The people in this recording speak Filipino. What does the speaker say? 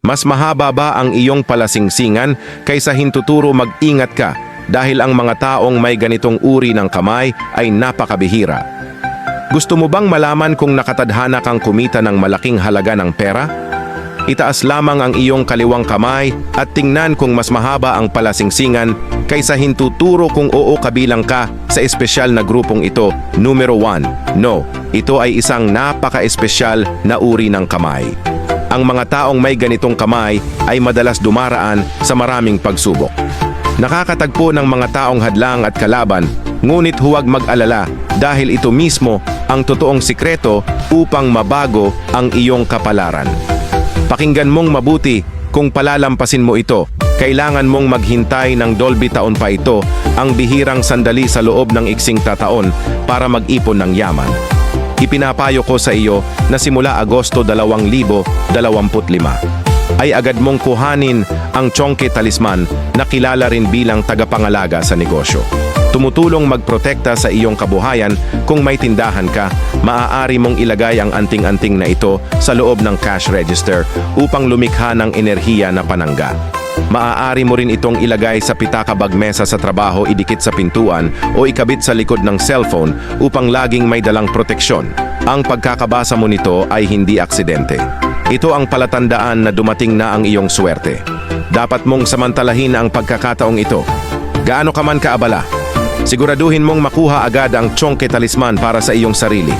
Mas mahaba ba ang iyong palasingsingan kaysa hintuturo mag-ingat ka dahil ang mga taong may ganitong uri ng kamay ay napakabihira? Gusto mo bang malaman kung nakatadhana kang kumita ng malaking halaga ng pera? Itaas lamang ang iyong kaliwang kamay at tingnan kung mas mahaba ang palasingsingan kaysa hintuturo kung oo kabilang ka sa espesyal na grupong ito. Numero 1. No, ito ay isang napaka-espesyal na uri ng kamay. Ang mga taong may ganitong kamay ay madalas dumaraan sa maraming pagsubok. Nakakatagpo ng mga taong hadlang at kalaban, ngunit huwag mag-alala dahil ito mismo ang totoong sikreto upang mabago ang iyong kapalaran. Pakinggan mong mabuti, kung palalampasin mo ito, kailangan mong maghintay ng Dolby taon pa ito, ang bihirang sandali sa loob ng iksing tataon para mag-ipon ng yaman. Ipinapayo ko sa iyo na simula Agosto 2025 ay agad mong kuhanin ang Chongke Talisman na kilala rin bilang tagapangalaga sa negosyo. Tumutulong magprotekta sa iyong kabuhayan. Kung may tindahan ka, maaari mong ilagay ang anting-anting na ito sa loob ng cash register upang lumikha ng enerhiya na panangga. Maaari mo rin itong ilagay sa pitaka-bag mesa sa trabaho, idikit sa pintuan o ikabit sa likod ng cellphone upang laging may dalang proteksyon. Ang pagkakabasa mo nito ay hindi aksidente. Ito ang palatandaan na dumating na ang iyong swerte. Dapat mong samantalahin ang pagkakataong ito. Gaano ka man kaabala, siguraduhin mong makuha agad ang Chongke Talisman para sa iyong sarili.